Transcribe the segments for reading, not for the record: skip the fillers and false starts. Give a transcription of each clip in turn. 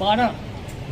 12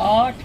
8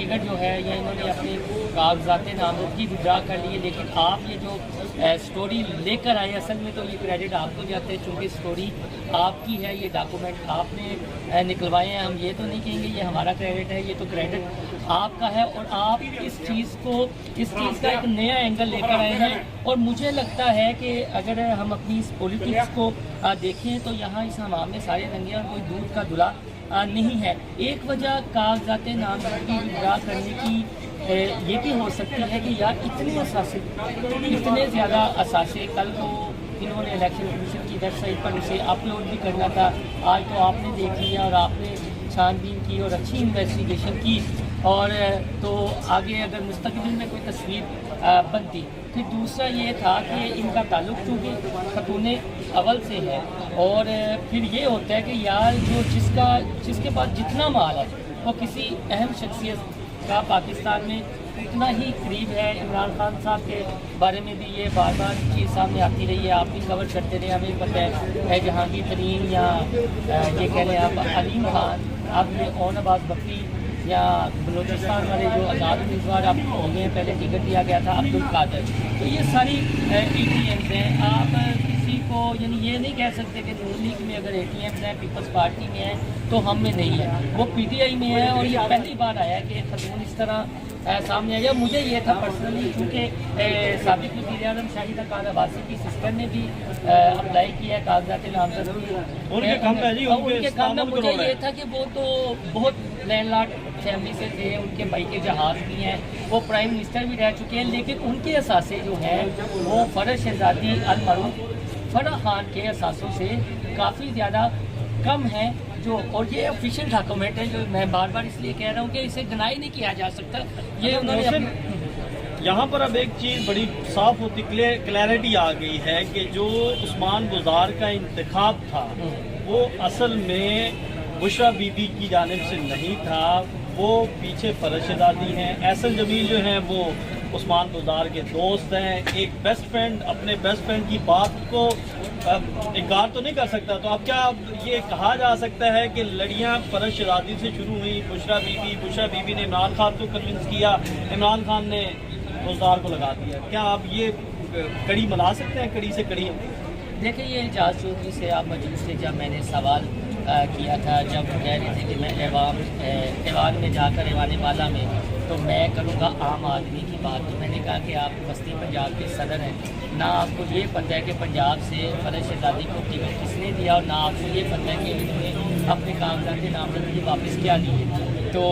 ticket جو ہے یہ انہوں نے اپنے کاغذات نامزدگی وڈرا کر لیے، لیکن آپ یہ جو سٹوری لے کر آئے اصل میں تو یہ کریڈٹ آپ کو جاتے ہیں، چونکہ سٹوری آپ کی ہے، یہ ڈاکومنٹ آپ نے نکلوائے ہیں، ہم یہ تو نہیں کہیں گے یہ ہمارا کریڈٹ ہے، یہ تو کریڈٹ آپ کا ہے، اور آپ اس چیز کا ایک نیا اینگل لے کر آئے ہیں۔ اور مجھے لگتا ہے کہ اگر ہم اپنی اس پولیٹکس کو دیکھیں تو یہاں اس حمام میں سارے رنگے اور کوئی دودھ کا دھلا نہیں ہے۔ ایک وجہ کاغذات نامزدگی وڈرا کرنے کی یہ بھی ہو سکتی ہے کہ یار اتنے زیادہ اثاثے، کل کو انہوں نے الیکشن کمیشن کی ویب سائٹ پر اسے اپلوڈ بھی کرنا تھا، آج تو آپ نے دیکھ لیا اور آپ نے چھان بین کی اور اچھی انویسٹیگیشن کی، اور تو آگے اگر مستقبل میں کوئی تصویر بنتی۔ پھر دوسرا یہ تھا کہ ان کا تعلق چونکہ خاتون اول سے ہے، اور پھر یہ ہوتا ہے کہ یار جو جس کے پاس جتنا مال ہے وہ کسی اہم شخصیت کا پاکستان میں اتنا ہی قریب ہے۔ عمران خان صاحب کے بارے میں بھی یہ بار بار چیز سامنے آتی رہی ہے، آپ بھی کور کرتے رہے، ہمیں پتہ ہے جہانگیر ترین یا یہ کہہ لیں آپ علیم خان، آپ نے اون عباس بکری یا بلوچستان والے جو آزاد امیدوار آپ ہو گئے ہیں، پہلے ٹکٹ دیا گیا تھا عبد القادر، تو یہ ساری ای ٹی ایمز ہیں۔ آپ کسی کو یعنی یہ نہیں کہہ سکتے کہ نون لیگ میں اگر ای ٹی ایمز ہیں، پیپلز پارٹی میں ہیں تو ہم میں نہیں ہے، وہ پی ٹی آئی میں ہے، اور یہ پہلی بار آیا ہے کہ خاتون اس طرح سامنے آیا۔ مجھے یہ تھا پرسنلی، کیونکہ سابق وزیر اعظم شاہدہ خان عباسی کی سسٹر نے بھی اپلائی کیا ہے کاغذات نامزدگی، ان کے کام میں مجھے یہ تھا کہ وہ تو بہت لینڈ لارڈ فیملی سے تھے، ان کے بھائی کے جہاز بھی ہیں، وہ پرائم منسٹر بھی رہ چکے ہیں، لیکن ان کے اثاثے جو ہیں وہ فرح شہزادی المعروف فرح خان کے اثاثوں سے کافی زیادہ کم ہیں، اور یہ آفیشیل ڈاکومنٹ ہے، جو میں بار بار اس لیے کہہ رہا ہوں کہ اسے ڈینائی نہیں کیا جا سکتا۔ یہ انہوں نے یہاں پر اب ایک چیز بڑی صاف ہوتی کلیئرٹی آ گئی ہے کہ جو عثمان گزار کا انتخاب تھا وہ اصل میں بشرا بی بی کی جانب سے نہیں تھا، وہ پیچھے فرح شہزادی ہیں، احسن جمیل جو ہیں وہ عثمان گزار کے دوست ہیں، ایک بیسٹ فرینڈ اپنے بیسٹ فرینڈ کی بات کو انکار تو نہیں کر سکتا، تو اب کیا یہ کہا جا سکتا ہے کہ لڑیاں فرح شہزادی سے شروع ہوئی، بشرا بی بی نے عمران خان کو کنونس کیا، عمران خان نے گزار کو لگا دیا، کیا آپ یہ کڑی منا سکتے ہیں، کڑی سے کڑی؟ دیکھیں یہ اعجاز چودھری سے آپ مجلس سے جب میں نے سوال کیا تھا، جب کہہ رہے تھے کہ میں ایوان میں جا کر ایوان بالا میں تو میں کروں گا عام آدمی کی بات، تو میں نے کہا کہ آپ بستی پنجاب کے صدر ہیں، نہ آپ کو یہ پتہ ہے کہ پنجاب سے فرح شہزادی کو ٹکٹ کس نے دیا، اور نہ آپ کو یہ پتہ ہے کہ انہوں نے اپنے کاغذات نامزدگی واپس کیا لیے، تو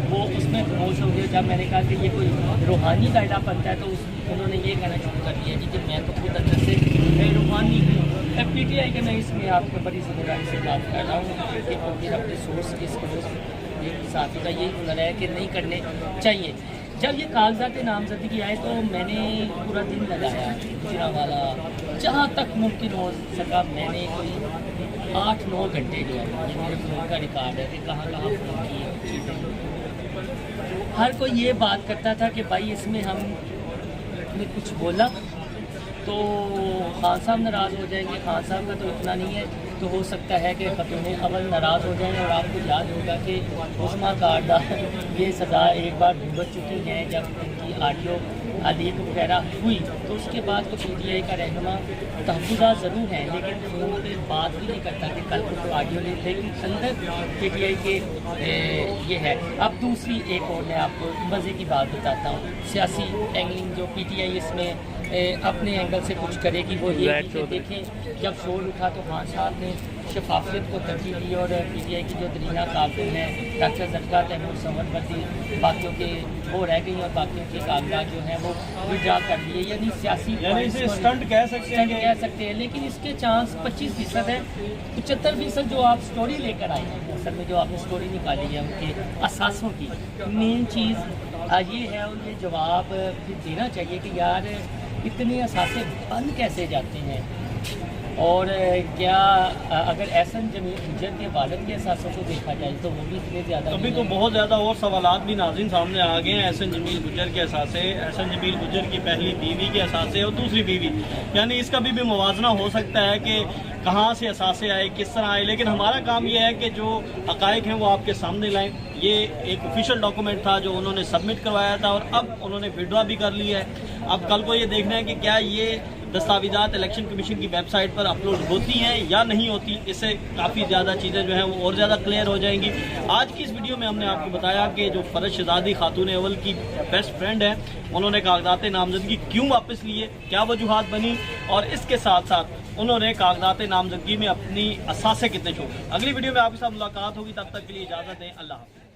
وہ اس میں خاموش ہو گئے۔ جب میں نے کہا کہ یہ کوئی روحانی قاعدہ بنتا ہے تو انہوں نے یہ کہنا شروع کر دیا جی کہ میں تو خود اندر سے روحانی ہوں۔ پی ٹی آئی کے میں اس میں آپ کو بڑی ذمہ داری سے بات کر رہا ہوں کہ پھر اپنے سورس کے ساتھی کا یہی ہنر ہے کہ نہیں کرنے چاہیے۔ جب یہ کاغذات نامزدگی آئے تو میں نے پورا دن لگایا گجرانوالہ، جہاں تک ممکن ہو سکا میں نے کوئی 8-9 گھنٹے جو ہے یہ میرے فون کا ریکارڈ ہے کہ کہاں فون کی چیزیں، ہر کوئی یہ بات کرتا تھا کہ بھائی اس میں ہم نے کچھ بولا تو خان صاحب ناراض ہو جائیں گے، خان صاحب کا تو اتنا نہیں ہے، تو ہو سکتا ہے کہ خاتون اول ناراض ہو جائیں، اور آپ کو یاد ہوگا کہ عثمان کارڈا یہ سزا ایک بار بھگت چکی ہیں جب ان کی آڈیو لیک وغیرہ ہوئی، تو اس کے بعد تو پی ٹی آئی کا رہنما تحفظات ضرور ہیں، لیکن فون پہ بات بھی نہیں کرتا کہ کل کو تو آڈیو لیک، لیکن اندر پی ٹی آئی کے یہ ہے۔ اب دوسری ایک اور میں آپ کو مزے کی بات بتاتا ہوں، سیاسی اینگلنگ جو پی ٹی آئی اس میں اپنے اینگل سے کچھ کرے گی وہ یہ کہ دیکھیں جب شور اٹھا تو خان صاحب نے شفافیت کو ترجیح دی، اور پی ٹی آئی کی جو درینہ کارکن ہیں ڈاکٹر زرکا تیمور سمن وردی باقیوں کے وہ رہ گئی، اور باقیوں کے کاغذات جو ہیں وہ وڈرا کر لیے، یعنی سیاسی اسٹنٹ کہہ سکتے ہیں، لیکن اس کے چانس 25% ہے۔ 75% جو آپ سٹوری لے کر آئے ہیں، اصل میں جو آپ نے سٹوری نکالی ہے ان کے اثاثوں کی، مین چیز یہ ہے، اور یہ جواب پھر دینا چاہیے کہ یار اتنے اثاثے بند کیسے جاتے ہیں، اور کیا اگر احسن جمیل گجر کے والد کے اثاثوں کو دیکھا جائے تو وہ بھی اتنے زیادہ ابھی تو بہت زیادہ اور سوالات بھی ناظرین سامنے آ گئے ہیں احسن جمیل گجر کے اثاثے، احسن جمیل گجر کی پہلی بیوی کے اثاثے اور دوسری بیوی، یعنی اس کا بھی موازنہ ہو سکتا ہے کہ کہاں سے اثاثے آئے، کس طرح آئے، لیکن ہمارا کام یہ ہے کہ جو حقائق ہیں وہ آپ کے سامنے لائیں۔ یہ ایک آفیشیل ڈاکومنٹ تھا جو انہوں نے سبمٹ کروایا تھا اور اب انہوں نے وڈرا بھی کر لی ہے۔ اب کل کو یہ دیکھنا ہے کہ کیا یہ دستاویزات الیکشن کمیشن کی ویب سائٹ پر اپلوڈ ہوتی ہیں یا نہیں ہوتی، اس سے کافی زیادہ چیزیں جو ہیں وہ اور زیادہ کلیئر ہو جائیں گی۔ آج کی اس ویڈیو میں ہم نے آپ کو بتایا کہ جو فرج شہزادی خاتون اول کی بیسٹ فرینڈ ہیں، انہوں نے کاغذات نامزدگی کیوں واپس لیے، کیا وجوہات بنی، اور اس کے ساتھ ساتھ انہوں نے کاغذات نامزدگی میں اپنی اثاثے کتنے چھوڑے۔ اگلی ویڈیو میں آپ کے ساتھ ملاقات ہوگی، تب تک کے لیے اجازت دیں، اللہ حافظ۔